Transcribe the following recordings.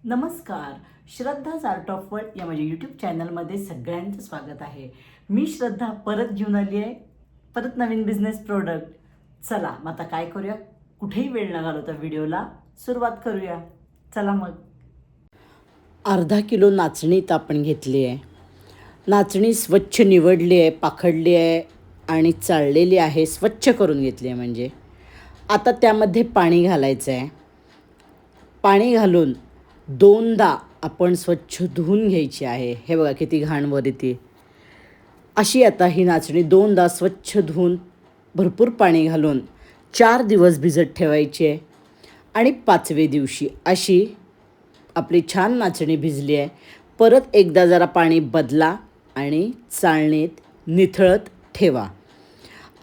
नमस्कार. श्रद्धाज art of world या माझ्या यूट्यूब चॅनलमध्ये सगळ्यांचं स्वागत आहे. मी श्रद्धा परत घेऊन आली आहे, परत नवीन बिझनेस प्रोडक्ट. चला मग आता काय करूया, कुठेही वेळ न घालवता व्हिडिओला सुरुवात करूया. चला मग. अर्धा किलो नाचणी आपण घेतली आहे. नाचणी स्वच्छ निवडली आहे, पाखडली आहे आणि चाळलेली आहे, स्वच्छ करून घेतली आहे. म्हणजे आता त्यामध्ये पाणी घालायचं आहे. पाणी घालून दोनदा आपण स्वच्छ धुवून घ्यायची आहे. हे बघा किती घाण वर येते. अशी आता ही नाचणी दोनदा स्वच्छ धुवून भरपूर पाणी घालून 4 दिवस भिजत ठेवायची आहे. आणि 5व्या दिवशी अशी आपली छान नाचणी भिजली आहे. परत एकदा जरा पाणी बदला आणि चाळणीत निथळत ठेवा.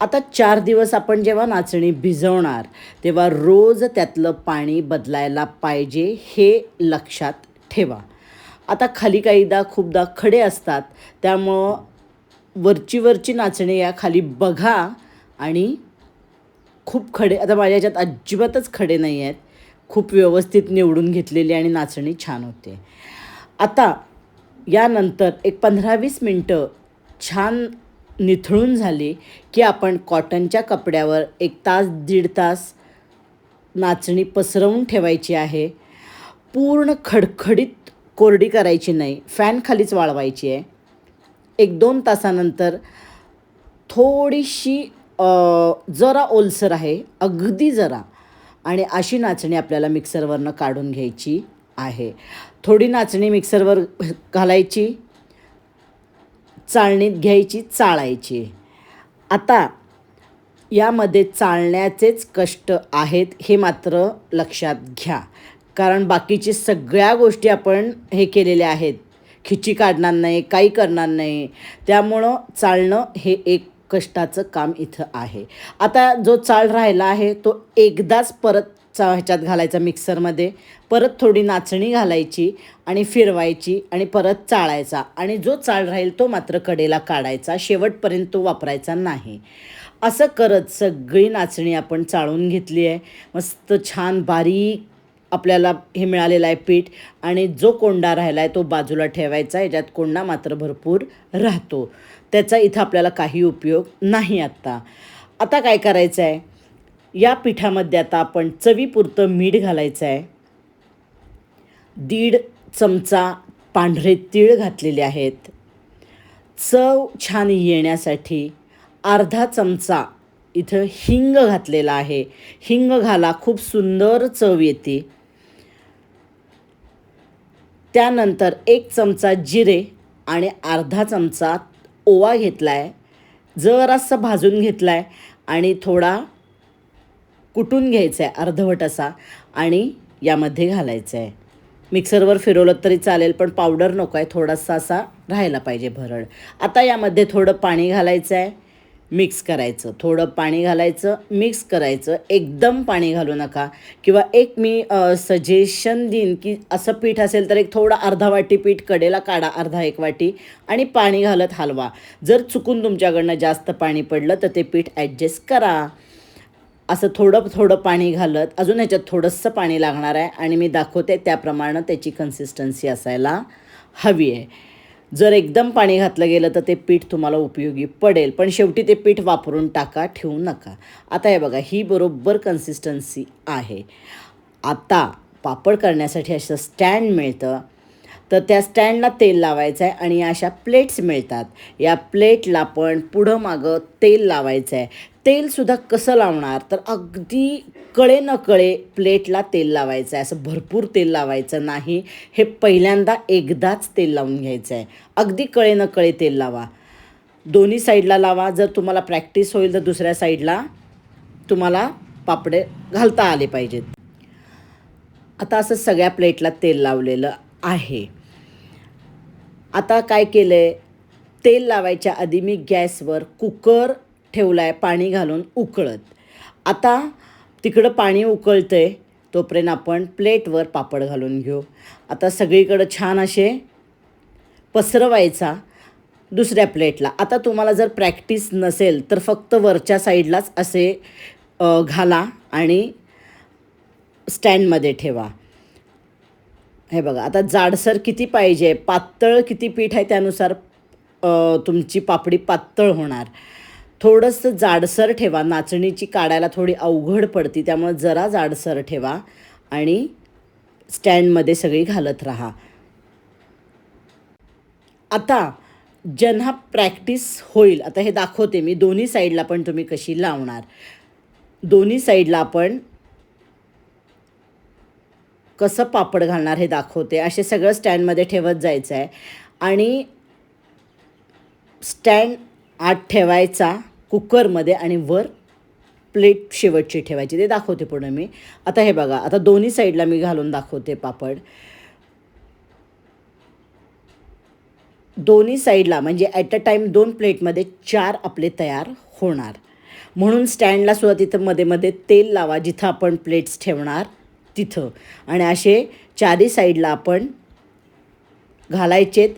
आता 4 दिवस आपण जेव्हा नाचणी भिजवणार तेव्हा रोज त्यातलं पाणी बदलायला पाहिजे, हे लक्षात ठेवा. आता खाली काहीदा खूपदा खडे असतात, त्यामुळं वरची नाचणी या खाली बघा. आणि खूप खडे, आता माझ्या ह्याच्यात अजिबातच खडे नाही आहेत, खूप व्यवस्थित निवडून घेतलेली आणि नाचणी छान होते. आता यानंतर एक 15-20 मिनटं छान निथळून झाली की आपण कॉटनच्या कपड्यावर 1 तास 1.5 तास नाचणी पसरवून ठेवायची आहे. पूर्ण खडखडीत कोरडी करायची नाही, फॅन खालीच वाळवायची आहे. 1-2 तासानंतर थोडीशी जरा ओलसर आहे, अगदी जरा, आणि अशी नाचणी आपल्याला मिक्सरवरनं काढून घ्यायची आहे. थोडी नाचणी मिक्सरवर घालायची, चाळणीत घ्यायची, चाळायची. आता यामध्ये चाळण्याचेच कष्ट आहेत, हे मात्र लक्षात घ्या. कारण बाकीची सगळ्या गोष्टी आपण हे केलेल्या आहेत, खिची काढणार नाही, काही करणार नाही. त्यामुळं चाळणं हे एक कष्टाचं काम इथं आहे. आता जो चाळ राहिला आहे तो एकदाच परत ह्याच्यात घालायचा मिक्सरमध्ये. परत थोडी नाचणी घालायची आणि फिरवायची आणि परत चाळायचा. आणि जो चाळ राहील तो मात्र कडेला काढायचा, शेवटपर्यंत तो वापरायचा नाही. असं करत सगळी नाचणी आपण चाळून घेतली आहे. मस्त छान बारीक आपल्याला हे मिळालेलं आहे पीठ. आणि जो कोंडा राहिला आहे तो बाजूला ठेवायचा. याच्यात कोंडा मात्र भरपूर राहतो, त्याचा इथं आपल्याला काही उपयोग नाही. आता काय करायचं आहे, या पिठामध्ये आता आपण चवीपुरतं मीठ घालायचं आहे. 1.5 चमचा पांढरे तीळ घातलेले आहेत. चव छान येण्यासाठी अर्धा चमचा इथं हिंग घातलेला आहे. हिंग घाला, खूप सुंदर चव येते. त्यानंतर 1 चमचा जिरे आणि अर्धा चमचा ओवा घेतला आहे, जरासा भाजून घेतला आहे आणि थोडा कुटून घ्यायचा आहे अर्धवट असा, आणि यामध्ये घालायचं आहे. मिक्सरवर फिरवलं तरी चालेल, पण पावडर नको आहे, थोडासा असा राहायला पाहिजे भरड. आता यामध्ये थोडं पाणी घालायचं आहे, मिक्स करायचं. थोडं पाणी घालायचं, मिक्स करायचं. एकदम पाणी घालू नका. किंवा एक मी सजेशन देईन की असं पीठ असेल तर एक थोडं अर्धा वाटी पीठ कडेला काढा, अर्धा 1 वाटी, आणि पाणी घालत हलवा. जर चुकून तुमच्याकडनं जास्त पाणी पडलं तर ते पीठ ॲडजस्ट करा. असं थोडं पाणी घालत, अजून ह्याच्यात थोडंसं पाणी लागणार आहे आणि मी दाखवते त्याप्रमाणे त्याची कन्सिस्टन्सी असायला हवी आहे. जर एकदम पाणी घातलं गेलं तर ते पीठ तुम्हाला उपयोगी पडेल, पण शेवटी ते पीठ वापरून टाका, ठेवू नका. आता हे बघा, ही बरोबर कन्सिस्टन्सी आहे. आता पापड करण्यासाठी असं स्टँड मिळतं, तर त्या स्टँडला तेल लावायचं आहे आणि अशा प्लेट्स मिळतात. या प्लेटला पण पुढं मागं तेल लावायचं आहे. तेलसुद्धा कसं लावणार, तर अगदी कळे न कळे प्लेटला तेल लावायचं आहे. असं भरपूर तेल लावायचं नाही, हे पहिल्यांदा एकदाच तेल लावून घ्यायचं आहे. अगदी कळे न कळे तेल लावा, दोन्ही साईडला लावा. जर तुम्हाला प्रॅक्टिस होईल तर दुसऱ्या साईडला तुम्हाला पापडे घालता आले पाहिजेत. आता असं सगळ्या प्लेटला तेल लावलेलं आहे. आता काय केलं आहे, तेल लावायच्या आधी मी गॅसवर कुकर ठेवला आहे, पाणी घालून उकळत. आता तिकडं पाणी उकळतं आहे, तोपर्यंत आपण प्लेटवर पापड घालून घेऊ. आता सगळीकडं छान असे पसरवायचा दुसऱ्या प्लेटला. आता तुम्हाला जर प्रॅक्टिस नसेल तर फक्त वरच्या साईडलाच असे घाला आणि स्टँडमध्ये ठेवा. हे बघा, आता जाडसर किती पाहिजे, पातळ किती पीठ आहे त्यानुसार तुमची पापडी पातळ होणार. थोडंसं जाडसर ठेवा, नाचणीची काढायला थोडी अवघड पडती, त्यामुळे जरा जाडसर ठेवा आणि स्टँडमध्ये सगळी घालत राहा. आता ज्यांना प्रॅक्टिस होईल, आता हे दाखवते मी दोन्ही साईडला पण तुम्ही कशी लावणार. दोन्ही साईडला आपण कसं पापड घालणार हे दाखवते. असे सगळं स्टँडमध्ये ठेवत जायचं आहे आणि स्टँड आत ठेवायचा कुकरमध्ये आणि वर प्लेट शेवटची ठेवायची, ते दाखवते पुढे मी. आता हे बघा, आता दोन्ही साईडला मी घालून दाखवते पापड. दोन्ही साईडला म्हणजे ॲट अ टाईम 2 प्लेटमध्ये 4 आपले तयार होणार. म्हणून स्टँडला सुद्धा तिथं मध्ये मध्ये तेल लावा जिथं आपण प्लेट्स ठेवणार तिथं, आणि असे चारही साईडला आपण घालायचेत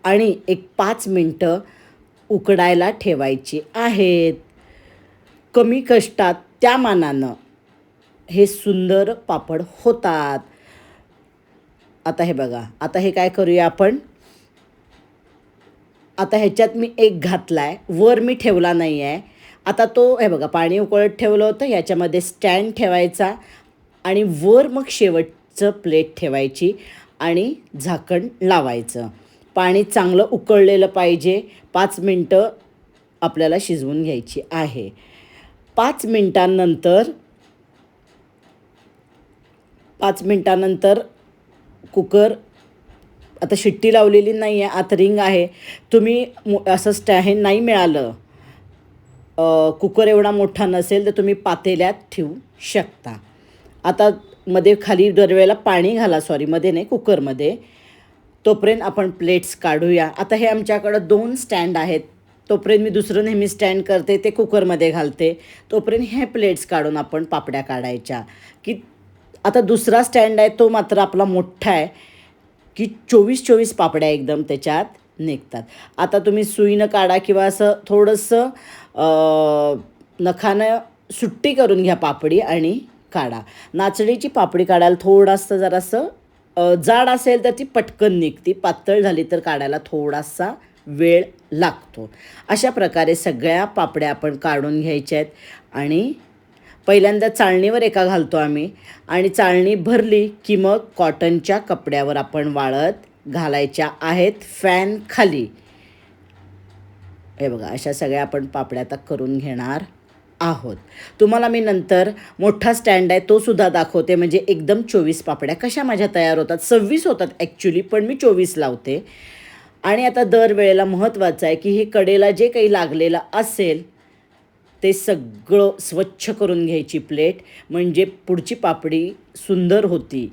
आणि एक 5 मिनटं उकडायला ठेवायची आहेत. कमी कष्टात त्या मानानं हे सुंदर पापड होतात. आता हे बघा, आता हे काय करूया आपण, आता ह्याच्यात मी एक घातला आहे, वर मी ठेवला नाही आहे. आता तो हे बघा, पाणी उकळत ठेवलं होतं, ह्याच्यामध्ये स्टँड ठेवायचा आणि वर मग शेवटचं प्लेट ठेवायची आणि झाकण लावायचं. पाणी चांगलं उकळलेलं पाहिजे. 5 मिनटं आपल्याला शिजवून घ्यायची आहे. 5 मिनटानंतर कुकर, आता शिट्टी लावलेली नाही आहे, आत रिंग आहे. तुम्ही असं हे नाही मिळालं, कुकर एवढा मोठा नसेल तर तुम्ही पातेल्यात ठेवू शकता. आता मध्ये खाली दरवेळेला पाणी घाला, मध्ये नाही, कुकरमध्ये. तोपर्यंत आपण प्लेट्स काढूया. आता हे आमच्याकडं 2 स्टँड आहेत, तोपर्यंत मी दुसरं नेहमी स्टँड करते, ते कुकरमध्ये घालते. तोपर्यंत हे प्लेट्स काढून आपण पापड्या काढायच्या. की आता दुसरा स्टँड आहे, तो मात्र आपला मोठा आहे, की 24 पापड्या एकदम त्याच्यात निघतात. आता तुम्ही सुईनं काढा किंवा असं थोडंसं नखानं सुट्टी करून घ्या पापडी आणि काढा. नाचणीची पापडी काढायला थोडंसं जरासं जाड असेल तर ती पटकन निघते, पातळ झाली तर काढायला थोडासा वेळ लागतो. अशा प्रकारे सगळ्या पापड्या आपण काढून घ्यायच्या आहेत आणि पहिल्यांदा चाळणीवर एका घालतो आम्ही आणि चाळणी भरली की मग कॉटनच्या कपड्यावर आपण वाळत घालायच्या आहेत फॅन खाली. हे बघा, अशा सगळ्या आपण पापड्या आता करून घेणार आहोत. तुम्हाला मी नंतर मोठा स्टँड आहे तो सुद्धा दाखवते, म्हणजे एकदम 24 पापड्या कशा माझ्या तयार होतात. 26 होतात ॲक्च्युली, पण मी 24 लावते. आणि आता दरवेळेला महत्त्वाचं आहे की हे कडेला जे काही लागलेलं असेल ते सगळं स्वच्छ करून घ्यायची प्लेट, म्हणजे पुढची पापडी सुंदर होती.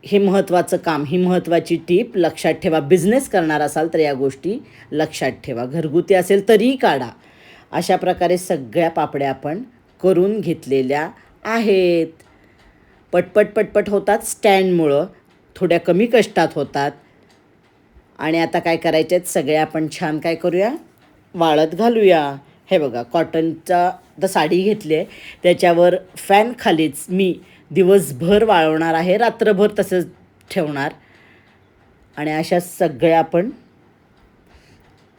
हे महत्त्वाचं काम, ही महत्त्वाची टीप लक्षात ठेवा. बिझनेस करणार असाल तर या गोष्टी लक्षात ठेवा. घरगुती असेल तरीही काढा. अशा प्रकारे सगळ्या पापड्या आपण करून घेतलेल्या आहेत. पटपट होतात, स्टँडमुळं थोड्या कमी कष्टात होतात. आणि आता काय करायचे आहेत, सगळ्या आपण छान काय करूया, वाळत घालूया. हे बघा, कॉटनचा तर साडी घेतली आहे, त्याच्यावर फॅन खालीच मी दिवसभर वाळवणार आहे, रात्रभर तसंच ठेवणार. आणि अशा सगळ्या आपण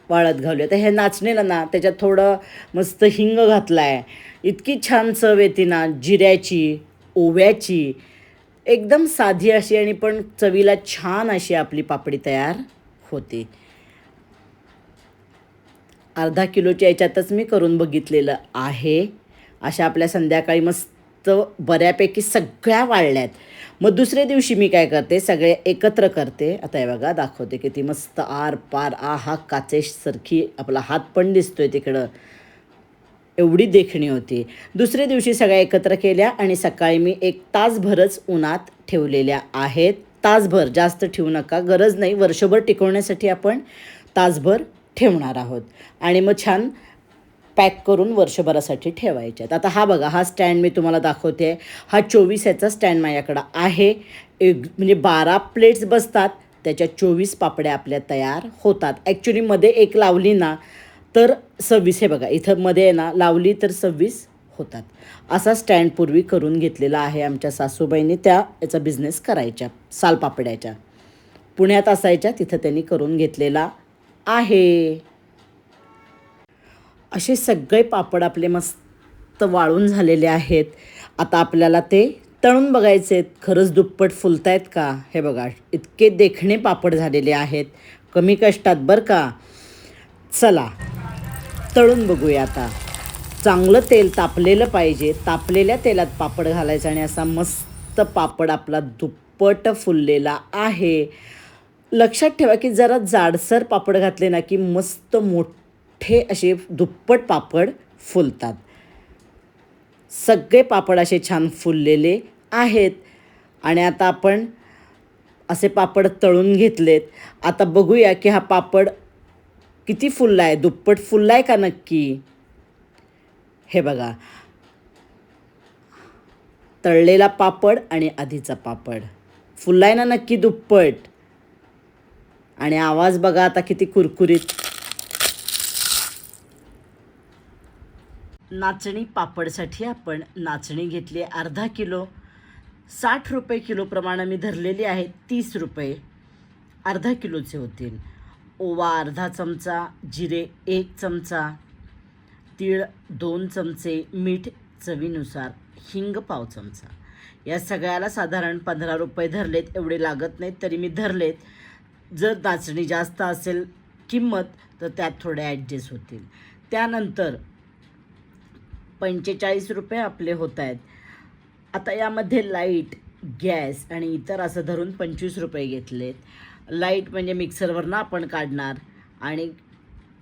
वाळत घालूया. तर हे नाचणीला ना त्याच्यात थोडं मस्त हिंग घातला आहे, इतकी छान चव येते ना जिऱ्याची, ओव्याची. एकदम साधी अशी आणि पण चवीला छान अशी आपली पापडी तयार होते. अर्धा किलोच्या याच्यातच मी करून बघितलेलं आहे. अशा आपल्या संध्याकाळी मस्त बऱ्यापैकी सगळ्या वाळल्यात. मग दुसऱ्या दिवशी मी काय करते, सगळे एकत्र करते. आता हे बघा, दाखवते किती मस्त आर पार, हा काचेसारखी आपला हात पण दिसतोय तिकडं, एवढी देखणी होती. दुसऱ्या दिवशी सगळ्या एकत्र केल्या आणि सकाळी मी 1 तासभरच उन्हात ठेवलेल्या आहेत. तासभर, जास्त ठेवू नका, गरज नाही. वर्षभर टिकवण्यासाठी आपण तासभर ठेवणार आहोत आणि मग छान पॅक करून वर्षभरासाठी ठेवायचे आहेत. आता हा बघा, हा स्टँड मी तुम्हाला दाखवते. हा 24 याचा स्टँड माझ्याकडं आहे. म्हणजे 12 प्लेट्स बसतात, त्याच्या 24 पापड्या आपल्या तयार होतात. ॲक्च्युली मध्ये एक लावली ना तर 26, हे बघा इथं मध्ये आहे ना, लावली तर 26 होतात. असा स्टँड पूर्वी करून घेतलेला आहे आमच्या सासूबाईंनी. त्या याचा बिझनेस करायच्या सालपापड्याच्या. पुण्यात असायच्या, तिथं त्यांनी करून घेतलेला आहे. असे सगळे पापड आपले मस्त वाळून झालेले आहेत. आता आपल्याला ते तळून बघायचे आहेत. खरंच दुप्पट फुलत आहेत का? हे बघा, इतके देखणे पापड झालेले आहेत, कमी कष्टात बरं का. चला तळून बघूया. आता चांगलं तेल तापलेलं पाहिजे. तापलेल्या तेलात पापड घालायचा आणि असा मस्त पापड आपला दुप्पट फुललेला आहे. लक्षात ठेवा की जरा जाडसर पापड घातले ना की मस्त मोठे असे दुप्पट पापड फुलतात. सगळे पापड असे छान फुललेले आहेत. आणि आता आपण असे पापड तळून घेतलेत. आता बघूया की हा पापड किती फुलला आहे, दुप्पट फुलला आहे का नक्की. हे बघा, तळलेला पापड आणि आधीचा पापड फुलला आहे ना नक्की दुप्पट. आणि आवाज बघा आता किती कुरकुरीत. नाचणी पापडसाठी आपण नाचणी घेतली अर्धा किलो. 60 रुपये किलोप्रमाणे मी धरलेली आहे. 30 रुपये अर्धा किलोचे होतील. ओवा अर्धा चमचा, जिरे 1 चमचा, तीळ 2 चमचे, मीठ चवीनुसार, हिंग पाव चमचा. या सगळ्याला साधारण 15 रुपये धरलेत. एवढे लागत नाहीत तरी मी धरलेत. जर नाचणी जास्त असेल किंमत तर त्यात थोडे ॲडजस्ट होतील. त्यानंतर 45 रुपये आपले होत आहेत. आता यामध्ये लाईट, गॅस आणि इतर असं धरून 25 रुपये घेतलेत. लाईट म्हणजे मिक्सरवरनं आपण काढणार आणि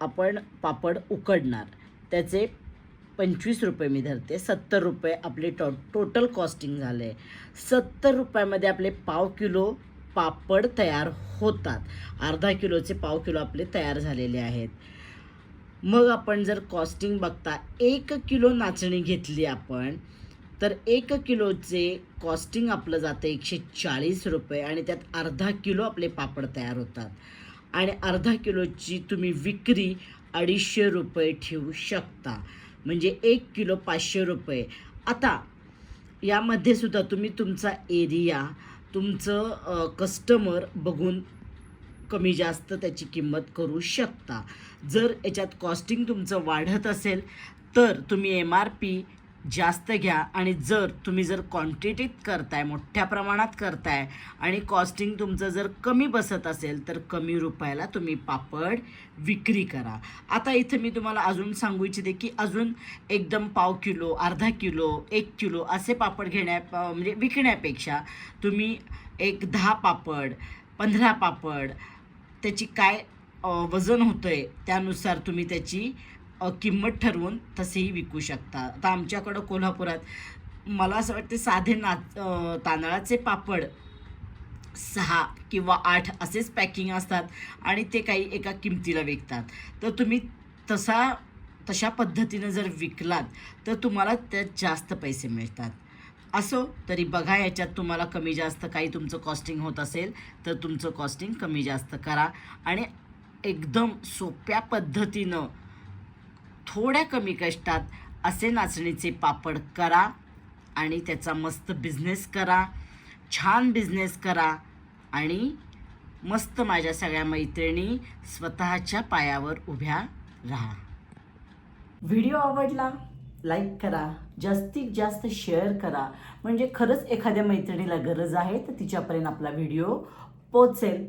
आपण पापड उकडणार, त्याचे 25 रुपये मी धरते. 70 रुपये आपले टोटल कॉस्टिंग झाले. 70 रुपयामध्ये आपले पाव किलो पापड तयार होतात. अर्धा किलोचे पाव किलो आपले तयार झालेले आहेत. मग आपण जर कॉस्टिंग बघता, 1 किलो नाचणी घेतली आपण तर 1 किलोचे कॉस्टिंग आपलं जातं 140 रुपये आणि त्यात अर्धा किलो आपले पापड तयार होतात. आणि अर्धा किलोची तुम्ही विक्री 250 रुपये ठेवू शकता, म्हणजे 1 किलो 500 रुपये. आता यामध्ये सुद्धा तुम्ही तुमचा एरिया, तुमचं कस्टमर बघून कमी जास्त त्याची किंमत करू शकता. जर याच्यात कॉस्टिंग तुमचं वाढत असेल तर तुम्ही MRP जास्त घ्या. आणि जर तुम्ही क्वांटिटीत करताय, मोठ्या प्रमाणात करताय आणि कॉस्टिंग तुमचं जर कमी बसत असेल तर कमी रुपयाला तुम्ही पापड विक्री करा. आता इथं मी तुम्हाला अजून सांगू इच्छिते की अजून एकदम पाव किलो, अर्धा किलो, 1 किलो असे पापड म्हणजे विकण्यापेक्षा तुम्ही एक 10 पापड, 15 पापड, त्याची काय वजन होतं आहे त्यानुसार तुम्ही त्याची किंमत ठरवून तसेही विकू शकता. आता आमच्याकडं कोल्हापुरात मला असं वाटते साधे तांदळाचे पापड 6 किंवा 8 असेच पॅकिंग असतात आणि ते काही एका किमतीला विकतात. तर तुम्ही तशा पद्धतीनं जर विकलात तर तुम्हाला त्यात जास्त पैसे मिळतात. असो तरी बघा, याच्यात तुम्हाला कमी जास्त काही तुमचं कॉस्टिंग होत असेल तर तुमचं कॉस्टिंग कमी जास्त करा आणि एकदम सोप्या पद्धतीनं थोड्या कमी कष्टात असे नाचणीचे पापड करा आणि त्याचा मस्त बिझनेस करा, छान बिझनेस करा आणि मस्त माझ्या सगळ्या मैत्रिणी स्वतःच्या पायावर उभ्या राहा. व्हिडिओ आवडला लाईक करा, जास्तीत जास्त शेअर करा, म्हणजे खरंच एखाद्या मैत्रिणीला गरज आहे तर तिच्यापर्यंत आपला व्हिडिओ पोचेल.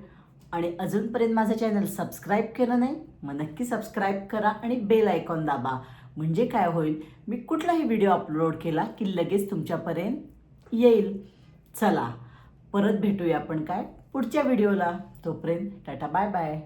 आणि अजूनपर्यंत माझं चॅनल सबस्क्राईब केलं नाही मग नक्की सबस्क्राईब करा आणि बेल आयकॉन दाबा, म्हणजे काय होईल, मी कुठलाही व्हिडिओ अपलोड केला की लगेच तुमच्यापर्यंत येईल. चला परत भेटूया आपण पुढच्या व्हिडिओला. तोपर्यंत टाटा बाय बाय.